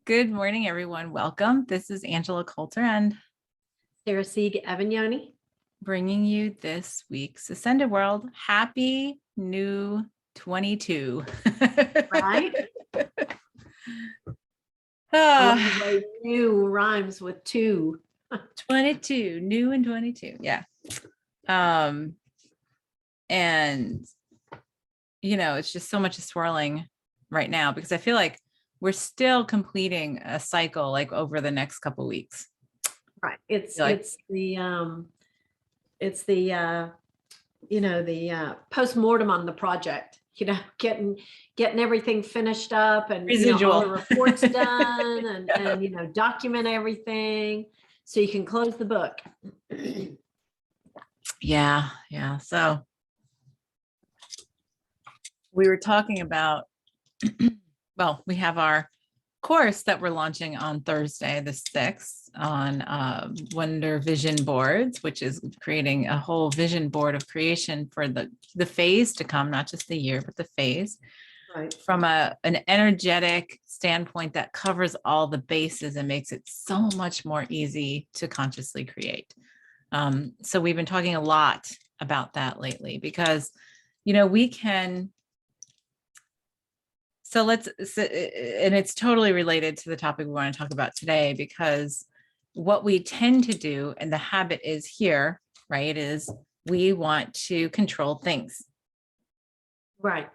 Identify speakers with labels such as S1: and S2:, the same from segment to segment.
S1: Good morning, everyone. Welcome. This is Angela Coulter and
S2: Sarah Sieg Avignoni.
S1: bringing you this week's Ascended World. Happy New 22.
S2: Right? I love the way new rhymes with two.
S1: 22, new and 22. Yeah. And it's just so much is swirling right now because I feel like we're still completing a cycle like over the next couple of weeks.
S2: Right. It's the post-mortem on the project, getting everything finished up and
S1: Residual.
S2: all the reports done and document everything so you can close the book.
S1: Yeah. So we were talking about, well, we have our course that we're launching on Thursday, the 6th, on Wonder Vision Boards, which is creating a whole vision board of creation for the phase to come, not just the year, but the phase.
S2: Right.
S1: From an energetic standpoint that covers all the bases and makes it so much more easy to consciously create. So we've been talking a lot about that lately because, we can. So and it's totally related to the topic we want to talk about today, because what we tend to do, and the habit is here, right, is we want to control things.
S2: Right.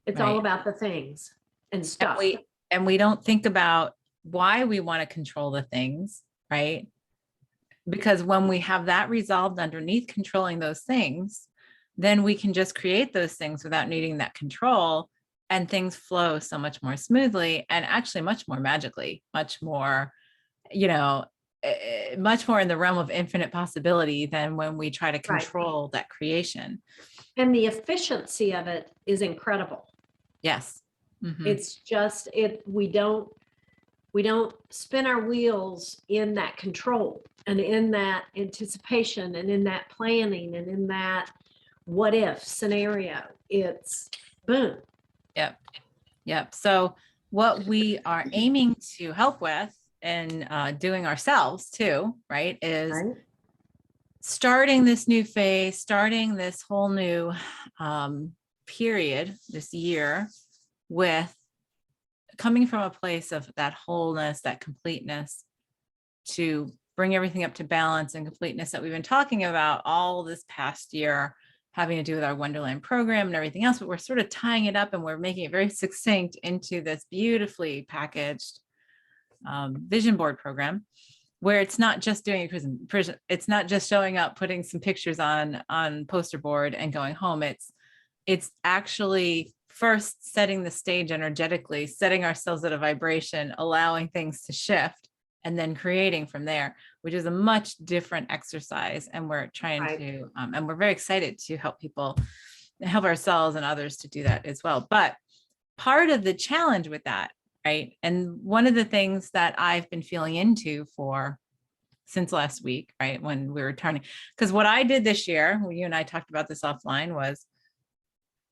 S2: It's all about the things and stuff.
S1: And we don't think about why we want to control the things, right? Because when we have that resolved underneath controlling those things, then we can just create those things without needing that control, and things flow so much more smoothly and actually much more magically, much more, much more in the realm of infinite possibility than when we try to control that creation.
S2: And the efficiency of it is incredible.
S1: Yes. Mm-hmm.
S2: It's just we don't spin our wheels in that control and in that anticipation and in that planning and in that what if scenario. It's boom.
S1: Yep. So what we are aiming to help with and doing ourselves too, right, is starting this new phase, starting this whole new period, this year, with coming from a place of that wholeness, that completeness, to bring everything up to balance and completeness that we've been talking about all this past year, having to do with our Wonderland program and everything else, but we're sort of tying it up and we're making it very succinct into this beautifully packaged vision board program, where it's not just doing a it's not just showing up, putting some pictures on poster board and going home. It's actually first setting the stage energetically, setting ourselves at a vibration, allowing things to shift, and then creating from there, which is a much different exercise. And we're trying to, and we're very excited to help people, help ourselves and others to do that as well. But part of the challenge with that, right? And one of the things that I've been feeling into since last week, right, when we were turning, because what I did this year, you and I talked about this offline, was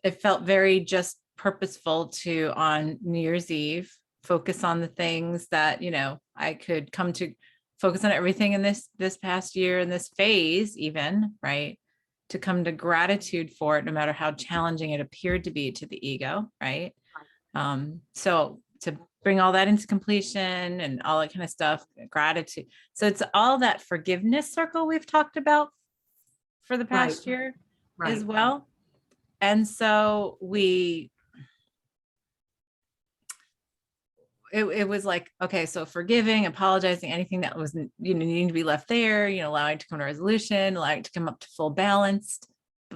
S1: it felt very just purposeful to, on New Year's Eve, focus on the things that, I could come to focus on everything in this past year, in this phase even, right? To come to gratitude for it, no matter how challenging it appeared to be to the ego, right? So to bring all that into completion and all that kind of stuff, gratitude. So it's all that forgiveness circle we've talked about for the past year as well. And so it was like, okay, so forgiving, apologizing, anything that was, needing to be left there, allowing to come to resolution, allowing it to come up to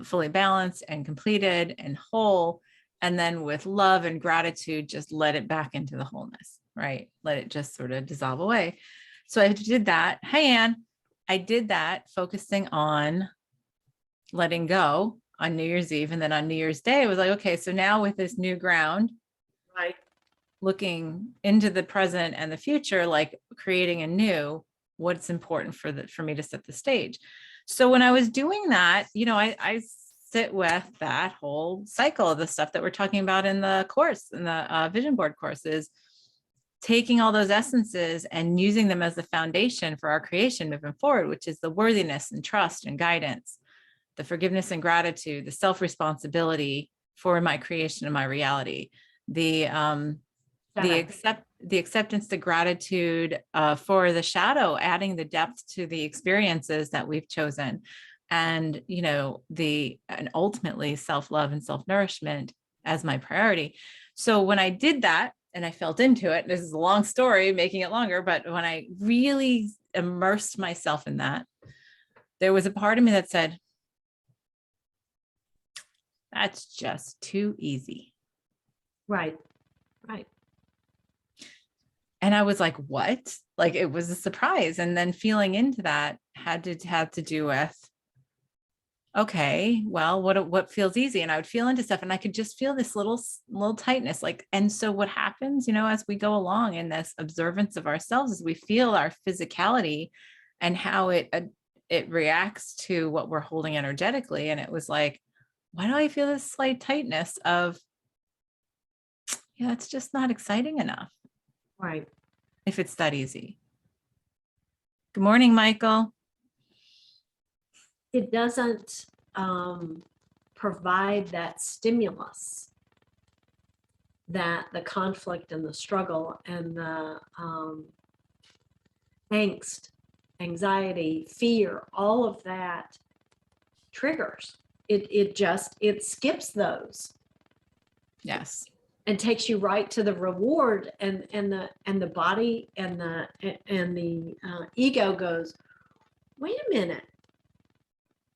S1: fully balanced and completed and whole. And then with love and gratitude, just let it back into the wholeness, right? Let it just sort of dissolve away. So I did that. Hey, Anne, I did that, focusing on letting go on New Year's Eve. And then on New Year's Day, it was like, okay, so now with this new ground,
S2: right,
S1: looking into the present and the future, like creating anew what's important for me to set the stage. So when I was doing that, I sit with that whole cycle of the stuff that we're talking about in the course, in the vision board courses. taking all those essences and using them as the foundation for our creation moving forward, which is the worthiness and trust and guidance, the forgiveness and gratitude, the self-responsibility for my creation and my reality, the acceptance, the gratitude for the shadow, adding the depth to the experiences that we've chosen, and and ultimately self-love and self-nourishment as my priority. So when I did that and I felt into it, this is a long story, making it longer, but when I really immersed myself in that, there was a part of me that said, that's just too easy.
S2: Right. Right.
S1: And I was like, what? Like, it was a surprise. And then feeling into that had to do with, okay, well, what feels easy? And I would feel into stuff and I could just feel this little tightness. Like, and so what happens, as we go along in this observance of ourselves, is we feel our physicality and how it reacts to what we're holding energetically. And it was like, why do I feel this slight tightness of, it's just not exciting enough.
S2: Right.
S1: If it's that easy. Good morning, Michael.
S2: It doesn't provide that stimulus that the conflict and the struggle and the angst, anxiety, fear, all of that triggers. It skips those.
S1: Yes.
S2: And takes you right to the reward, and the body and the ego goes, wait a minute,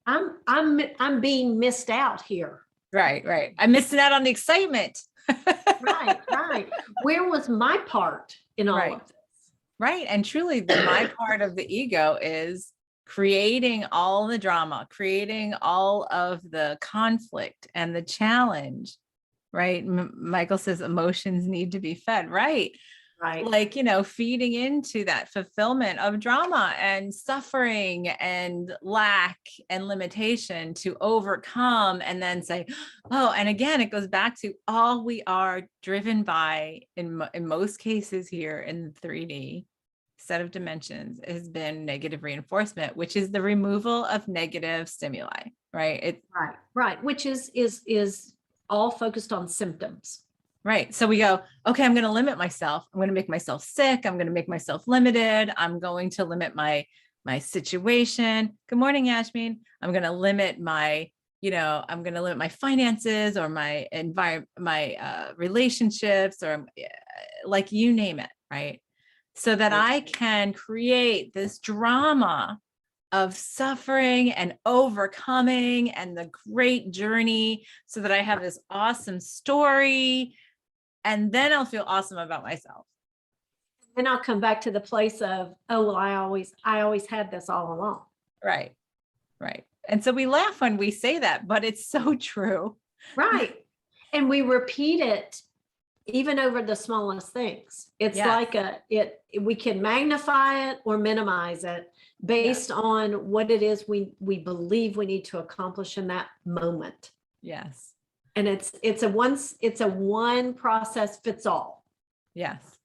S2: I'm being missed out here.
S1: Right. I'm missing out on the excitement.
S2: Right. Where was my part in all of this?
S1: Right. And truly, my part of the ego is creating all the drama, creating all of the conflict and the challenge. Right. Michael says emotions need to be fed. Right. Like, feeding into that fulfillment of drama and suffering and lack and limitation to overcome, and then say, oh, and again, it goes back to all we are driven by in most cases here in the 3D set of dimensions has been negative reinforcement, which is the removal of negative stimuli. Right.
S2: Right. Which is all focused on symptoms.
S1: Right. So we go, okay, I'm going to limit myself. I'm going to make myself sick. I'm going to make myself limited. I'm going to limit my situation. Good morning, Yasmin. I'm going to limit my finances or my environment, my relationships, or like you name it. Right. So that I can create this drama of suffering and overcoming and the great journey, so that I have this awesome story, and then I'll feel awesome about myself.
S2: Then I'll come back to the place of, oh, well, I always had this all along.
S1: Right. And so we laugh when we say that, but it's so true.
S2: Right. And we repeat it even over the smallest things. It's like we can magnify it or minimize it based on what it is we believe we need to accomplish in that moment.
S1: Yes.
S2: And it's a one process fits all.
S1: Yes.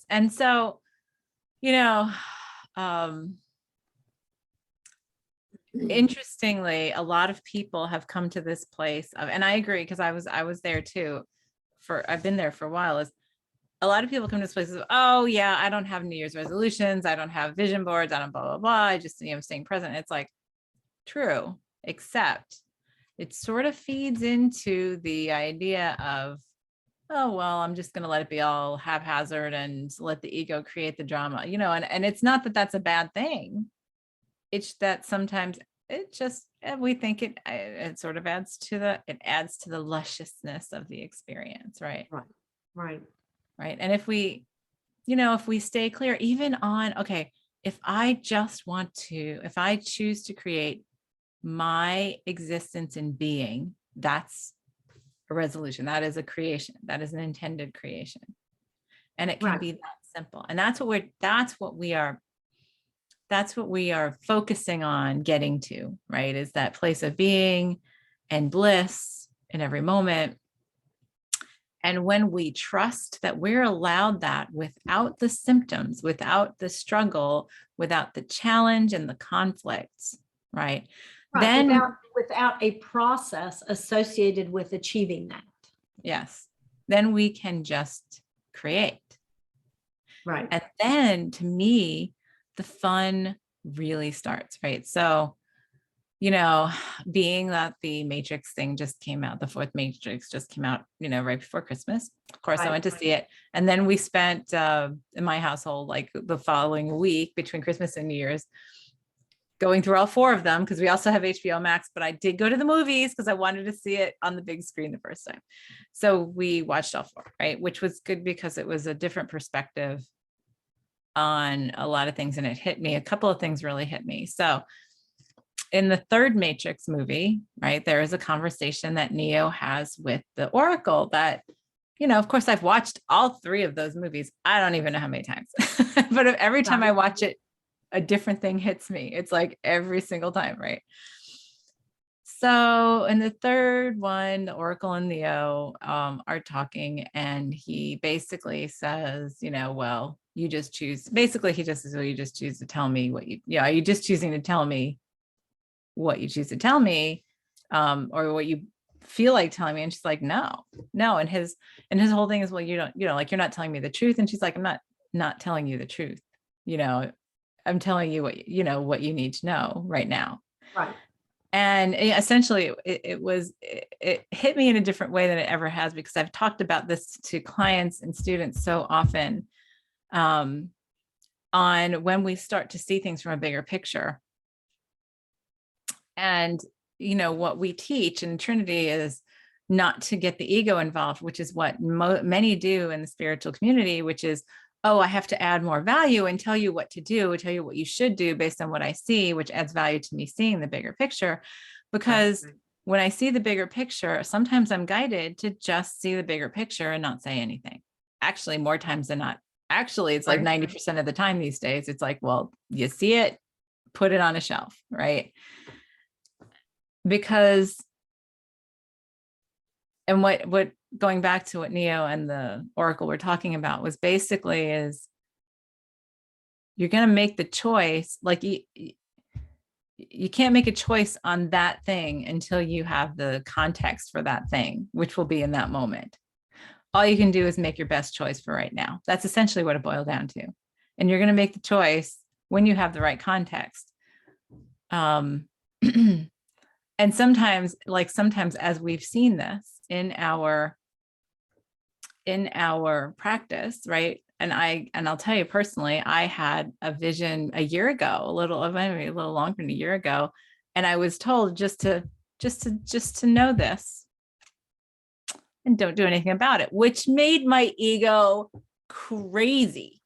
S1: And so, interestingly, a lot of people have come to this place of, and I agree, because I was there too, I've been there for a while, is a lot of people come to this place of, oh yeah, I don't have New Year's resolutions. I don't have vision boards. I don't blah, blah, blah. I just, staying present. It's like, true, except it sort of feeds into the idea of, oh, well, I'm just going to let it be all haphazard and let the ego create the drama, and it's not that that's a bad thing. It's that sometimes it just, we think it sort of adds to the lusciousness of the experience. Right. And if we stay clear, even on, okay, if I choose to create my existence in being, that's a resolution. That is a creation. That is an intended creation. And it can be that simple. And that's what we are focusing on getting to, right? Is that place of being and bliss in every moment. And when we trust that we're allowed that without the symptoms, without the struggle, without the challenge and the conflicts, right?
S2: Right,
S1: Then,
S2: without a process associated with achieving that.
S1: yes, then we can just create.
S2: Right.
S1: And then to me, the fun really starts, right? So, being that the Matrix thing just came out, the fourth Matrix just came out, right before Christmas. Of course, I went to see it. And then we spent in my household, like the following week between Christmas and New Year's, going through all 4 of them, because we also have HBO Max, but I did go to the movies because I wanted to see it on the big screen the first time. So we watched all 4, right? Which was good because it was a different perspective on a lot of things. And it hit me. A couple of things really hit me. So in the third Matrix movie, right, there is a conversation that Neo has with the Oracle that, of course, I've watched all 3 of those movies. I don't even know how many times, but every time I watch it, a different thing hits me. It's like every single time, right? So in the third one, the Oracle and Neo are talking, and he basically says, well, you just choose. Basically, he just says, well, you just choose to tell me what are you just choosing to tell me what you choose to tell me, or what you feel like telling me? And she's like, no. And his whole thing is, well, you don't, like, you're not telling me the truth. And she's like, I'm not telling you the truth. I'm telling you what you need to know right now.
S2: Right.
S1: And essentially it hit me in a different way than it ever has, because I've talked about this to clients and students so often, on when we start to see things from a bigger picture. And, what we teach in Trinity is not to get the ego involved, which is what many do in the spiritual community, which is, oh, I have to add more value and tell you what to do, tell you what you should do based on what I see, which adds value to me seeing the bigger picture. Because when I see the bigger picture, sometimes I'm guided to just see the bigger picture and not say anything. Actually, more times than not. Actually, it's like 90% of the time these days, it's like, well, you see it, put it on a shelf, right? Because, and what going back to what Neo and the Oracle were talking about was basically is, you're going to make the choice. Like you can't make a choice on that thing until you have the context for that thing, which will be in that moment. All you can do is make your best choice for right now. That's essentially what it boiled down to. And you're going to make the choice when you have the right context. And sometimes as we've seen this in our practice, right? And I'll tell you personally, I had a vision a year ago, maybe a little longer than a year ago. And I was told just to know this and don't do anything about it, which made my ego crazy.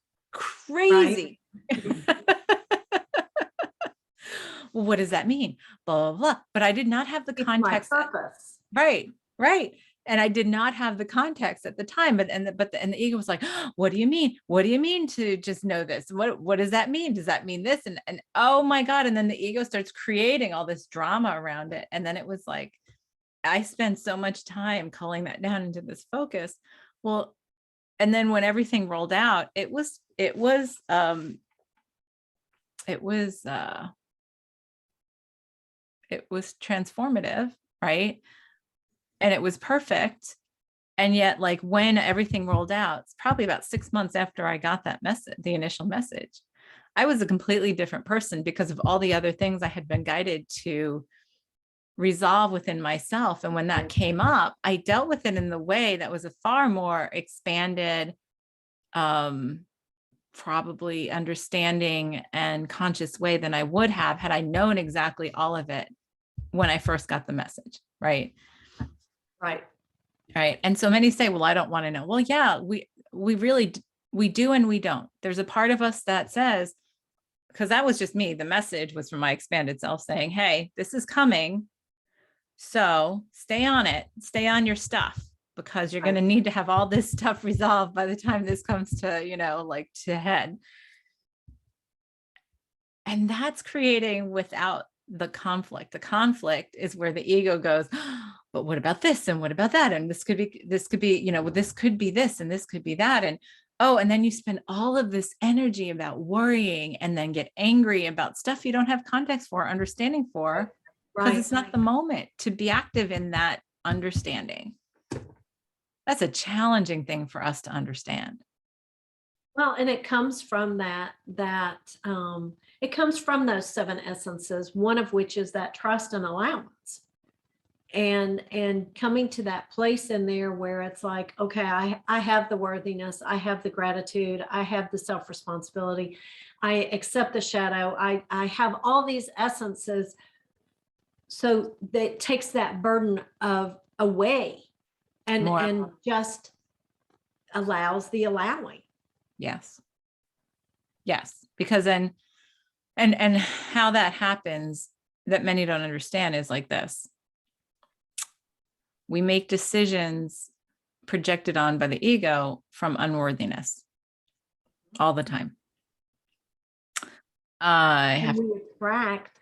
S1: Right. Well, what does that mean? Blah, blah, blah. But I did not have the context.
S2: Purpose.
S1: Right. And I did not have the context at the time, but the ego was like, what do you mean? What do you mean to just know this? What does that mean? Does that mean this? And oh my God. And then the ego starts creating all this drama around it. And then it was like, I spent so much time culling that down into this focus. Well, and then when everything rolled out, it was transformative, right? And it was perfect. And yet, like, when everything rolled out, it's probably about 6 months after I got that message, the initial message, I was a completely different person because of all the other things I had been guided to resolve within myself. And when that came up, I dealt with it in the way that was a far more expanded, probably understanding and conscious way than I would have had I known exactly all of it when I first got the message. Right. And so many say, well, I don't want to know. Well, yeah, we really, we do. And we don't. There's a part of us that says, because that was just me. The message was from my expanded self saying, hey, this is coming. So stay on it, stay on your stuff, because you're going to need to have all this stuff resolved by the time this comes to, to head. And that's creating without the conflict. The conflict is where the ego goes, but what about this? And what about that? And this could be, this could be this, and this could be that. And oh, and then you spend all of this energy about worrying and then get angry about stuff you don't have context for, understanding for, because
S2: Right.
S1: it's not the moment to be active in that understanding. That's a challenging thing for us to understand.
S2: Well, and it comes from it comes from those 7 essences, one of which is that trust and allowance. And coming to that place in there where it's like, okay, I have the worthiness, I have the gratitude, I have the self-responsibility, I accept the shadow, I have all these essences. So that takes that burden of away and just allows the allowing.
S1: Yes. Yes. Because then, and how that happens that many don't understand is like this. We make decisions projected on by the ego from unworthiness all the time.
S2: And we attract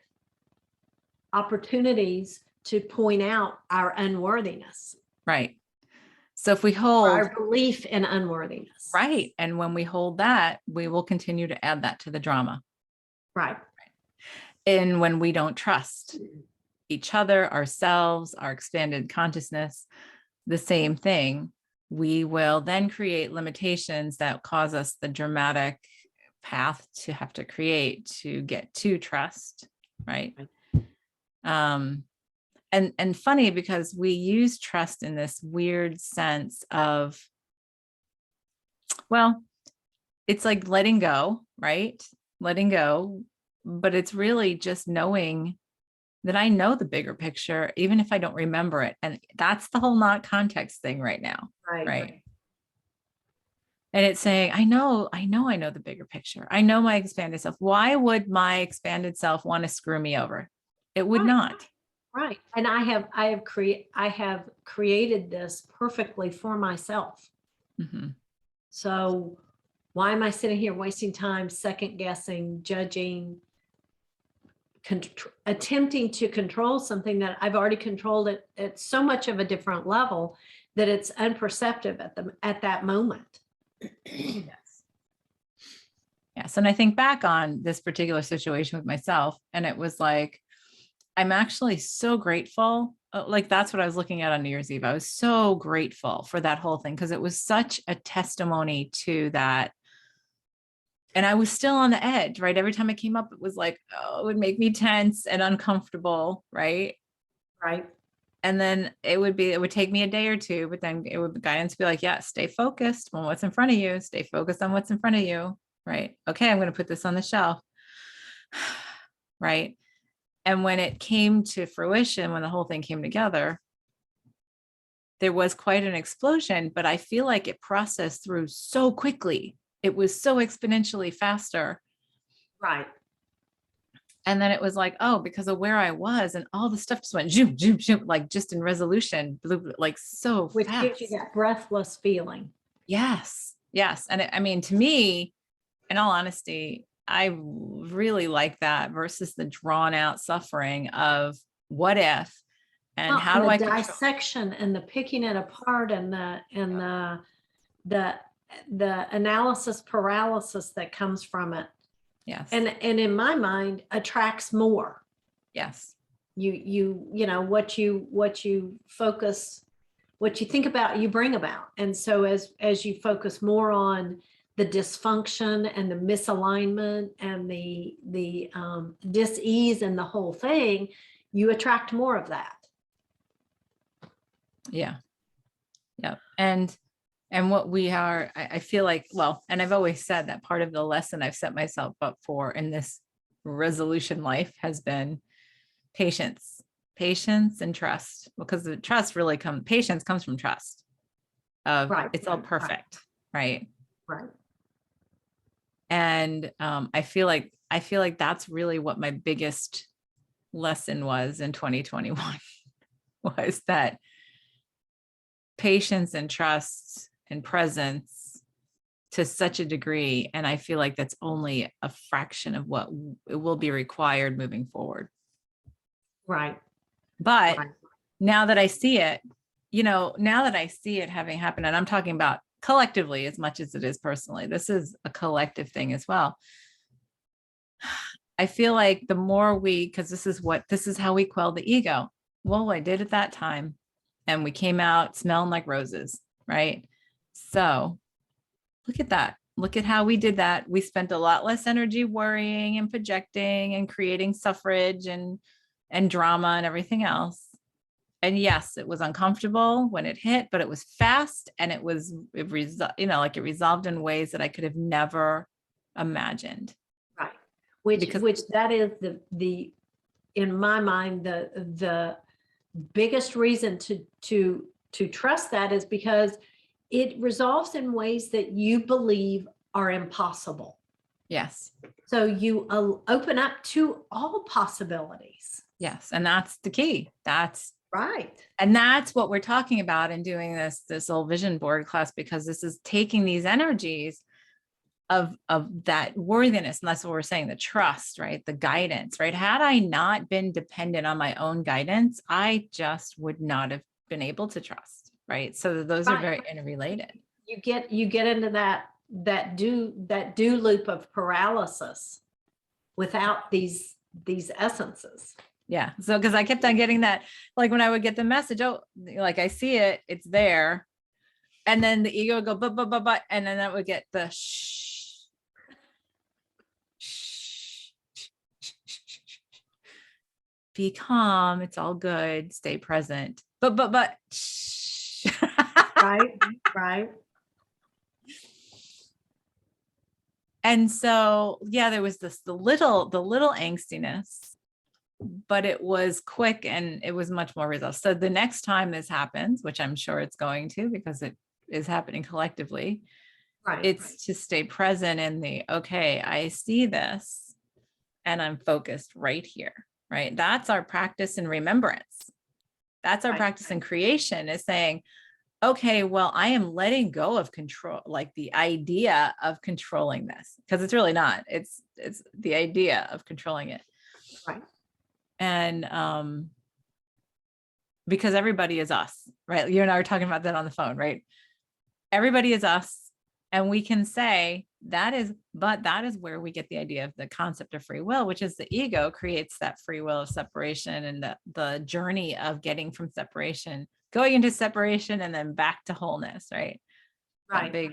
S2: opportunities to point out our unworthiness.
S1: Right. So if we hold
S2: our belief in unworthiness.
S1: Right. And when we hold that, we will continue to add that to the drama.
S2: Right.
S1: And when we don't trust each other, ourselves, our expanded consciousness, the same thing, we will then create limitations that cause us the dramatic path to have to create to get to trust. Right. And funny, because we use trust in this weird sense of, well, it's like letting go, right? Letting go, but it's really just knowing that I know the bigger picture, even if I don't remember it. And that's the whole not context thing right now. Right. And it's saying, I know the bigger picture. I know my expanded self. Why would my expanded self want to screw me over? It would not.
S2: Right. And I have created this perfectly for myself.
S1: Mm-hmm.
S2: So why am I sitting here wasting time, second guessing, judging, attempting to control something that I've already controlled it at so much of a different level that it's unperceptive at that moment.
S1: Yes. Yes. And I think back on this particular situation with myself, and it was like, I'm actually so grateful. Like that's what I was looking at on New Year's Eve. I was so grateful for that whole thing because it was such a testimony to that. And I was still on the edge, right? Every time it came up, it was like, oh, it would make me tense and uncomfortable, right?
S2: Right.
S1: And then it would take me a day or two, but then it would guidance be like, yeah, stay focused on what's in front of you. Stay focused on what's in front of you, right? Okay, I'm going to put this on the shelf, right? And when it came to fruition, when the whole thing came together, there was quite an explosion, but I feel like it processed through so quickly. It was so exponentially faster.
S2: Right.
S1: And then it was like, oh, because of where I was and all the stuff just went zoom, zoom, zoom, like just in resolution, like so
S2: Which
S1: fast.
S2: gives you that breathless feeling.
S1: Yes. Yes. And I mean, to me, in all honesty, I really like that versus the drawn out suffering of what if, and how do I
S2: dissection and the picking it apart and the analysis paralysis that comes from it.
S1: Yes.
S2: And in my mind attracts more.
S1: Yes.
S2: You know what you focus, what you think about, you bring about. And so as you focus more on the dysfunction and the misalignment and the dis-ease and the whole thing, you attract more of that.
S1: Yeah. Yeah. And what we are, I feel like, well, and I've always said that part of the lesson I've set myself up for in this resolution life has been patience and trust, because the trust really patience comes from trust of it's all perfect. Right. And I feel like that's really what my biggest lesson was in 2021 was that patience and trust and presence to such a degree. And I feel like that's only a fraction of what it will be required moving forward.
S2: Right.
S1: But
S2: Right.
S1: now that I see it, now that I see it having happened, and I'm talking about collectively as much as it is personally, this is a collective thing as well. I feel like the more because this is how we quell the ego. Well, I did at that time, and we came out smelling like roses, right? So look at that. Look at how we did that. We spent a lot less energy worrying and projecting and creating suffrage and drama and everything else. And yes, it was uncomfortable when it hit, but it was fast, and it resolved in ways that I could have never imagined.
S2: Right.
S1: Because
S2: Which that is the in my mind the biggest reason to trust that is because it resolves in ways that you believe are impossible.
S1: yes,
S2: So you open up to all possibilities.
S1: yes, and that's the key.
S2: Right.
S1: And that's what we're talking about in doing this old vision board class, because this is taking these energies of that worthiness, and that's what we're saying, the trust, right? The guidance, right? Had I not been dependent on my own guidance, I just would not have been able to trust, right? So those are very interrelated.
S2: You get into that do loop of paralysis without these essences.
S1: Yeah. So because I kept on getting that, like when I would get the message, oh, like I see it, it's there. And then the ego would go, but, and then that would get the shh. Be calm. It's all good. Stay present. But.
S2: Right. Right.
S1: And so, yeah, there was the little angstiness, but it was quick and it was much more resolved. So the next time this happens, which I'm sure it's going to, because it is happening collectively,
S2: Right.
S1: it's to stay present in okay, I see this and I'm focused right here, right? That's our practice in remembrance. That's our practice in creation, is saying, okay, well, I am letting go of control, like the idea of controlling this, because it's really not. It's the idea of controlling it.
S2: Right.
S1: And because everybody is us, right? You and I were talking about that on the phone, right? Everybody is us. And we can say that is where we get the idea of the concept of free will, which is the ego creates that free will of separation, and the journey of getting from separation, going into separation, and then back to wholeness, right?
S2: Right.
S1: That big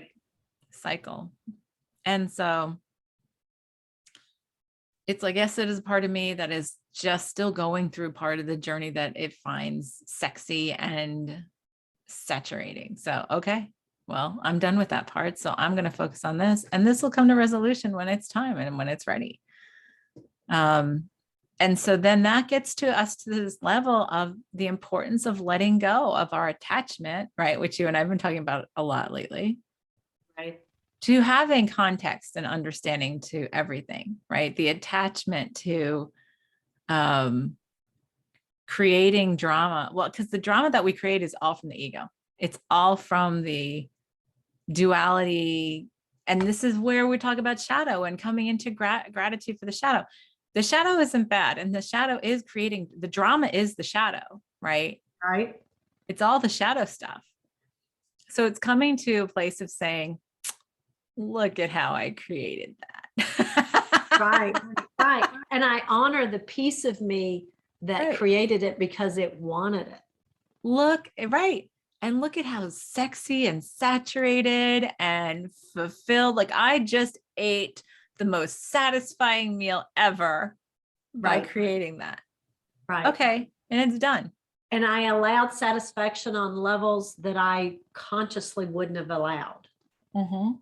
S1: cycle. And so it's like, yes, it is a part of me that is just still going through part of the journey that it finds sexy and saturating. So, okay, well, I'm done with that part. So I'm going to focus on this, and this will come to resolution when it's time and when it's ready. And so then that gets to us to this level of the importance of letting go of our attachment, right? Which you and I've been talking about a lot lately.
S2: Right.
S1: To having context and understanding to everything, right? The attachment to creating drama. Well, because the drama that we create is all from the ego. It's all from the duality. And this is where we talk about shadow and coming into gratitude for the shadow. The shadow isn't bad, and the shadow is creating the drama, is the shadow, right?
S2: Right.
S1: It's all the shadow stuff. So it's coming to a place of saying, look at how I created that.
S2: Right. Right. And I honor the piece of me that created it because it wanted it.
S1: Look, right. And look at how sexy and saturated and fulfilled. Like I just ate the most satisfying meal ever by creating that.
S2: Right.
S1: Okay. And it's done.
S2: And I allowed satisfaction on levels that I consciously wouldn't have allowed.
S1: Mm-hmm.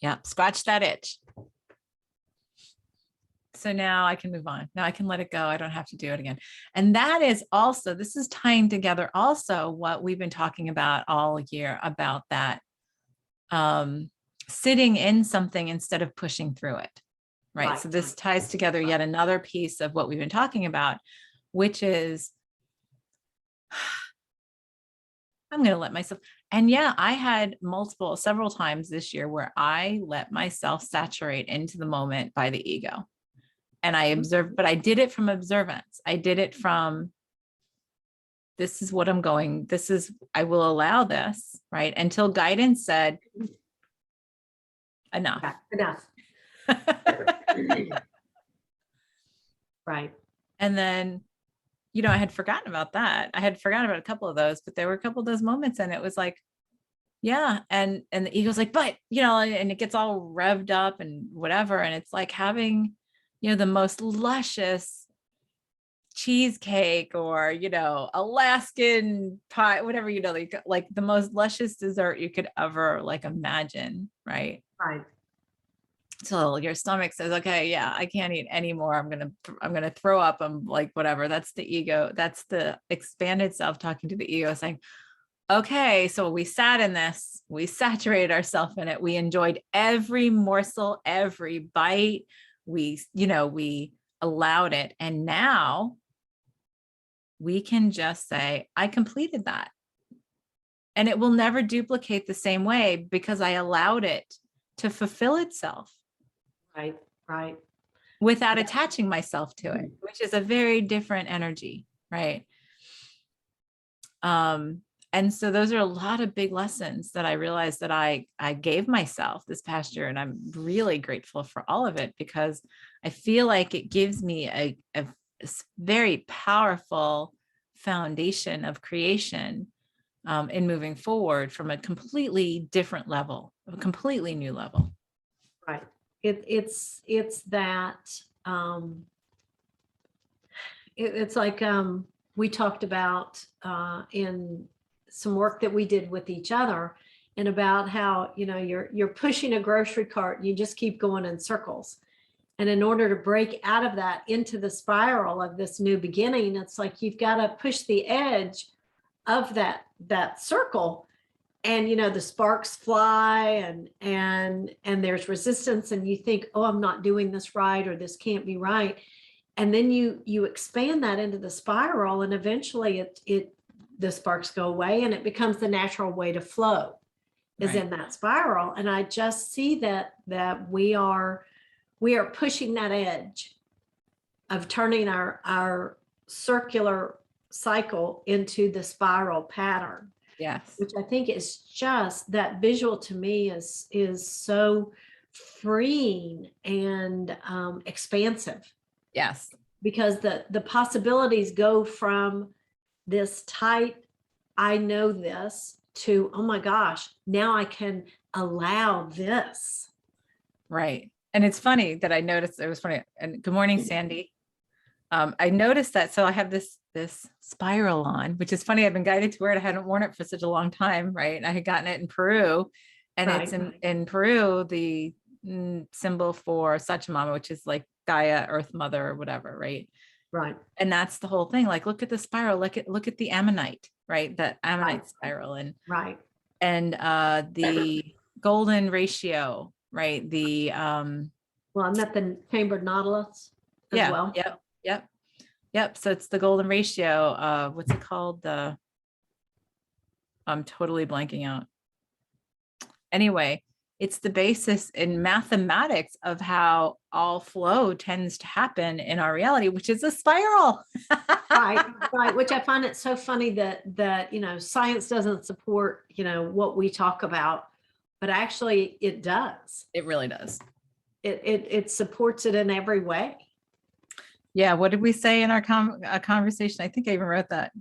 S1: Yeah. Scratch that itch. So now I can move on. Now I can let it go. I don't have to do it again. And that is also, this is tying together also what we've been talking about all year about that sitting in something instead of pushing through it. Right. So this ties together yet another piece of what we've been talking about, which is I'm going to let myself. And yeah, I had several times this year where I let myself saturate into the moment by the ego. And I observed, but I did it from observance. I did it from, this is what I'm going, this is, I will allow this, right? Until guidance said, enough.
S2: Yeah, enough. Right.
S1: And then, you know, I had forgotten about that. I had forgotten about a couple of those, but there were a couple of those moments and it was like, yeah. And the ego's like, but, you know, and it gets all revved up and whatever. And it's like having, you know, the most luscious cheesecake or, you know, Alaskan pie, whatever, you know, like the most luscious dessert you could ever like imagine. Right.
S2: Right.
S1: So your stomach says, okay, yeah, I can't eat anymore. I'm going to throw up. I'm like, whatever. That's the ego. That's the expanded self talking to the ego saying, okay, so we sat in this, we saturated ourselves in it. We enjoyed every morsel, every bite. We, you know, we allowed it. And now we can just say, I completed that. And it will never duplicate the same way because I allowed it to fulfill itself.
S2: Right. Right.
S1: Without attaching myself to it, which is a very different energy, right? And so those are a lot of big lessons that I realized that I gave myself this past year, and I'm really grateful for all of it because I feel like it gives me a very powerful foundation of creation in moving forward from a completely different level, a completely new level.
S2: Right. It's that it's like we talked about in some work that we did with each other, and about how, you know, you're pushing a grocery cart and you just keep going in circles. And in order to break out of that into the spiral of this new beginning, it's like you've got to push the edge of that circle. And, you know, the sparks fly and there's resistance and you think, oh, I'm not doing this right, or this can't be right. And then you expand that into the spiral, and eventually the sparks go away and it becomes the natural way to flow is
S1: Right.
S2: in that spiral. And I just see that we are pushing that edge of turning our circular cycle into the spiral pattern.
S1: Yes.
S2: Which I think is just, that visual to me is so freeing and expansive.
S1: Yes.
S2: Because the possibilities go from this tight, I know this, to, oh my gosh, now I can allow this.
S1: Right. And it's funny that I noticed, it was funny. And good morning, Sandy. I noticed that. So I have this spiral on, which is funny. I've been guided to wear it. I hadn't worn it for such a long time. Right. I had gotten it in Peru, and
S2: Right.
S1: it's in Peru, the symbol for Sachamama, which is like Gaia, Earth Mother, or whatever. Right.
S2: Right.
S1: And that's the whole thing. Like, look at the spiral, look at the ammonite, right? That ammonite
S2: Right.
S1: spiral
S2: Right.
S1: and the golden ratio, right? The,
S2: Well, I met the chambered nautilus as
S1: yeah,
S2: well.
S1: Yep. So it's the golden ratio. What's it called? I'm totally blanking out. Anyway, it's the basis in mathematics of how all flow tends to happen in our reality, which is a spiral.
S2: Right. Which I find it so funny that, you know, science doesn't support, you know, what we talk about, but actually it does.
S1: It really does.
S2: It supports it in every way.
S1: Yeah. What did we say in our conversation? I think I even wrote that.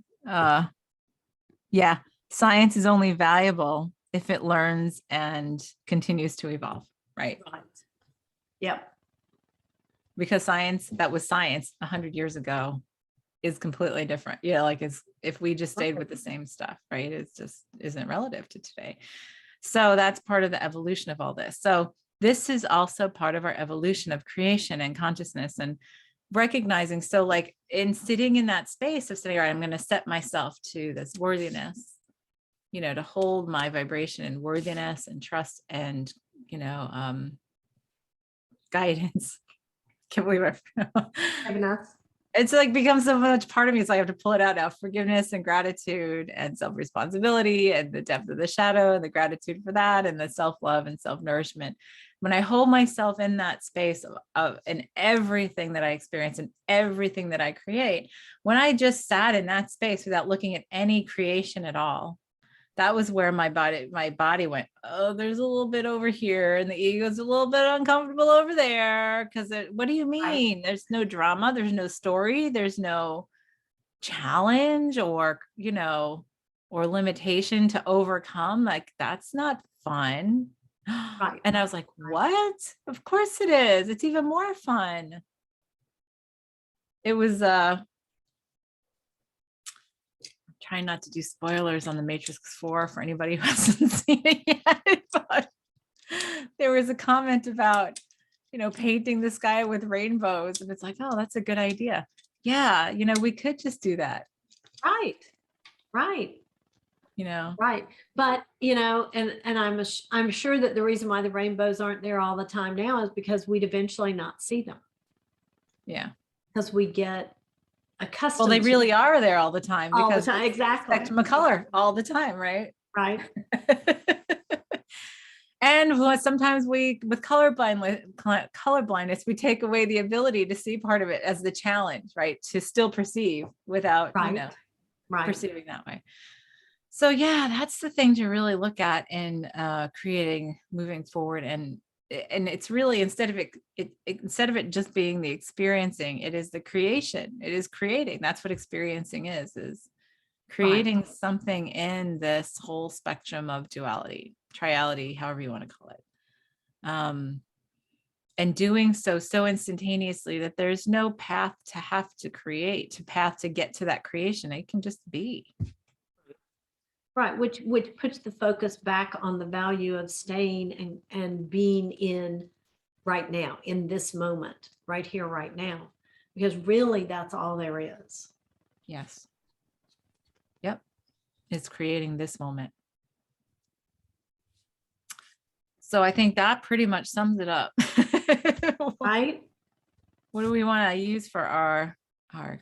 S1: Yeah. Science is only valuable if it learns and continues to evolve. Right.
S2: Right. Yep.
S1: Because science that was science 100 years ago is completely different. Yeah. Like if we just stayed with the same stuff, right? It's just isn't relative to today. So that's part of the evolution of all this. So this is also part of our evolution of creation and consciousness and recognizing. So like in sitting in that space of saying, all right, I'm going to set myself to this worthiness, you know, to hold my vibration and worthiness and trust and, you know, guidance. Can't believe it. it's like becomes so much part of me. So I have to pull it out now. Forgiveness and gratitude and self-responsibility and the depth of the shadow and the gratitude for that and the self-love and self-nourishment. When I hold myself in that space of in everything that I experience and everything that I create, when I just sat in that space without looking at any creation at all, that was where my body went, oh, there's a little bit over here and the ego's a little bit uncomfortable over there, because what do you
S2: Right.
S1: mean there's no drama, there's no story, there's no challenge or or limitation to overcome? Like, that's not fun.
S2: Right.
S1: And I was like,
S2: Right.
S1: what? Of course it is. It's even more fun. It was trying not to do spoilers on the Matrix 4 for anybody who hasn't seen it yet, but there was a comment about, painting the sky with rainbows. And it's like, oh, that's a good idea. Yeah, we could just do that,
S2: Right. Right.
S1: you know?
S2: Right. But, and I'm sure that the reason why the rainbows aren't there all the time now is because we'd eventually not see them,
S1: Yeah.
S2: because we get
S1: Well,
S2: accustomed
S1: they
S2: to
S1: really are there all the time
S2: all the
S1: because
S2: time.
S1: we see the
S2: Exactly.
S1: spectrum of color all the time, right?
S2: Right.
S1: And sometimes with colorblindness, we take away the ability to see part of it as the challenge, right? To still perceive without,
S2: Right. Right.
S1: perceiving that way. So yeah, that's the thing to really look at in creating moving forward. And it's really, instead of it just being the experiencing, it is the creation. It is creating. That's what experiencing is creating something in this whole spectrum of duality, triality, however you want to call it. And doing so instantaneously that there's no path to have to create, to path to get to that creation. It can just be.
S2: Right. Which puts the focus back on the value of staying and being in right now, in this moment, right here, right now, because really that's all there is.
S1: Yes. Yep. It's creating this moment. So I think that pretty much sums it up.
S2: Right.
S1: What do we want to use for our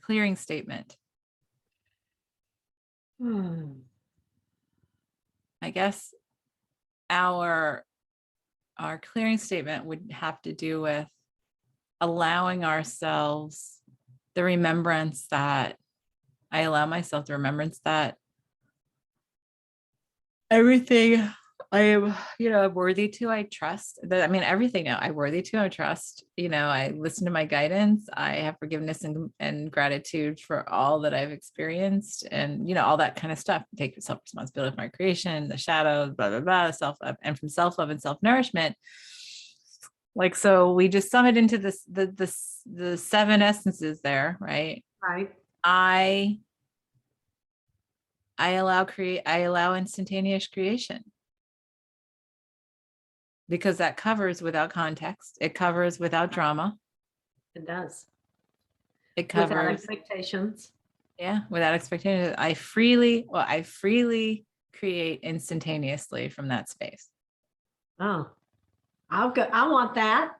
S1: clearing statement? I guess our clearing statement would have to do with allowing ourselves the remembrance that I allow myself the remembrance that everything I am, I'm worthy to, I trust that, I mean, everything now I'm worthy to, I trust, I listen to my guidance. I have forgiveness and gratitude for all that I've experienced, and, all that kind of stuff. Take self-responsibility for my creation, the shadows, blah, blah, blah, self-love, and from self-love and self-nourishment. Like, so we just sum it into the 7 essences there, right?
S2: Right.
S1: I allow instantaneous creation, because that covers without context. It covers without drama.
S2: It does.
S1: It
S2: Without
S1: covers,
S2: expectations.
S1: yeah, without expectation. I freely create instantaneously from that space.
S2: Oh, I want that.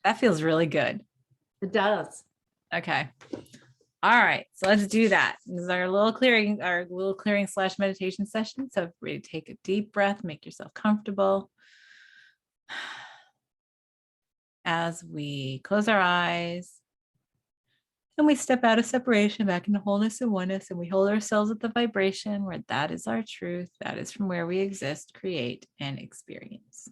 S1: That feels really good.
S2: It does.
S1: Okay. All right, so let's do that. This is our little clearing / meditation session. So everybody take a deep breath, make yourself comfortable. As we close our eyes and we step out of separation back into wholeness and oneness, and we hold ourselves at the vibration where that is our truth. That is from where we exist, create, and experience.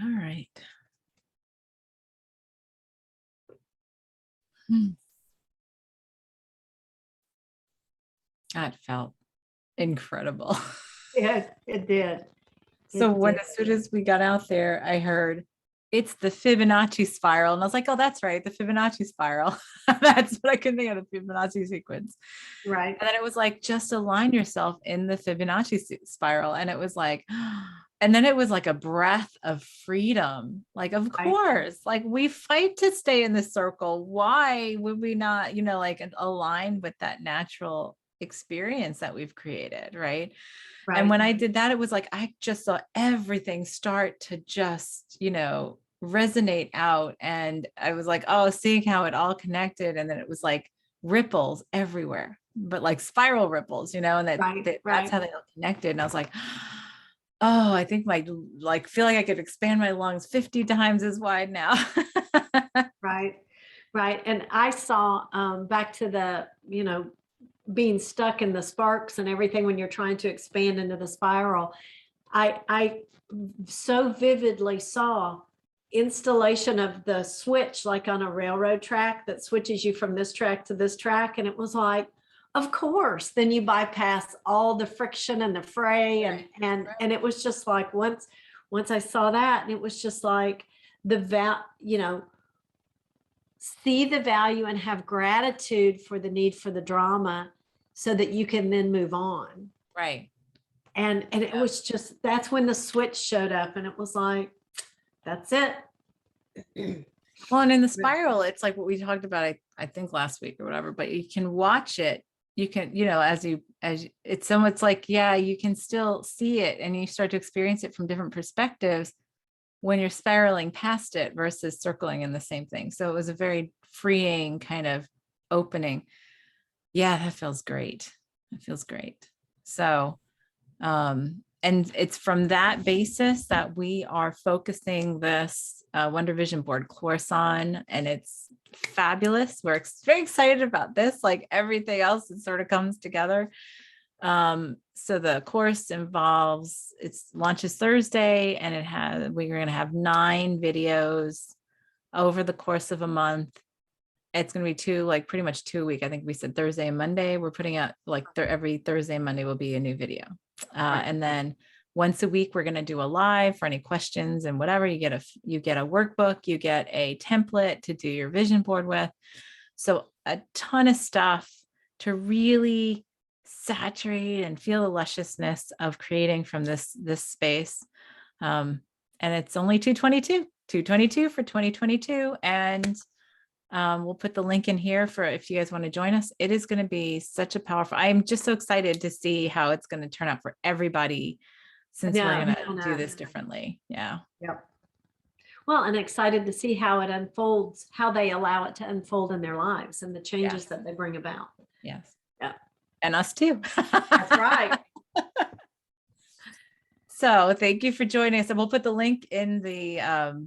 S1: All right. That felt incredible.
S2: Yeah, it did.
S1: So
S2: It
S1: when
S2: did.
S1: as soon as we got out there, I heard it's the Fibonacci spiral. And I was like, oh, that's right, the Fibonacci spiral. That's what I couldn't think of, the Fibonacci sequence.
S2: Right.
S1: And then it was like, just align yourself in the Fibonacci spiral. And it was like, and then it was like a breath of freedom. Like, of
S2: Right.
S1: course, like we fight to stay in the circle. Why would we not, like align with that natural experience that we've created? Right. And
S2: Right.
S1: when I did that, it was like, I just saw everything start to just, resonate out. And I was like, oh, seeing how it all connected. And then it was like ripples everywhere, but like spiral ripples, and
S2: Right.
S1: that's
S2: Right.
S1: how they all connected. And I was like, oh, I think feel like I could expand my lungs 50 times as wide now.
S2: Right. Right. And I saw back to the, being stuck in the sparks and everything when you're trying to expand into the spiral. I so vividly saw installation of the switch like on a railroad track that switches you from this track to this track. And it was like, of course, then you bypass all the friction and the fray. And it was just like once I saw that, and it was just like see the value and have gratitude for the need for the drama so that you can then move on.
S1: Right.
S2: And it was just, that's when the switch showed up, and it was like, that's it.
S1: Well, and in the spiral, it's like what we talked about, I think last week or whatever, but you can watch it. You can, as it's so it's like, yeah, you can still see it and you start to experience it from different perspectives when you're spiraling past it versus circling in the same thing. So it was a very freeing kind of opening. Yeah, that feels great. It feels great. So, and it's from that basis that we are focusing this Wonder Vision board course on, and it's fabulous. We're very excited about this, like everything else, it sort of comes together. So the course it launches Thursday, and we're going to have 9 videos over the course of a month. It's going to be pretty much 2 a week. I think we said Thursday and Monday. We're putting out every Thursday and Monday will be a new video. And then once a week, we're going to do a live for any questions and whatever. You get a workbook, you get a template to do your vision board with. So a ton of stuff to really saturate and feel the lusciousness of creating from this space. And it's only $222 for 2022. And we'll put the link in here for if you guys want to join us. It is going to be such a powerful, I'm just so excited to see how it's going to turn out for everybody, since we're going to do this differently. Yeah.
S2: Yep. Well, and excited to see how it unfolds, how they allow it to unfold in their lives and the changes that they bring about.
S1: Yes.
S2: Yeah.
S1: And us too.
S2: That's right.
S1: So thank you for joining us. And we'll put the link in the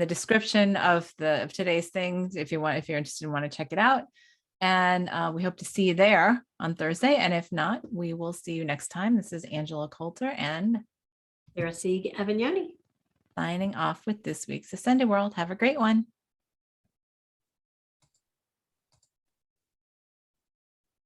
S1: description of today's things if you're interested and want to check it out. And we hope to see you there on Thursday. And if not, we will see you next time. This is Angela Coulter and
S2: Sarah C. Avignoni
S1: signing off with this week's Ascended World. Have a great one.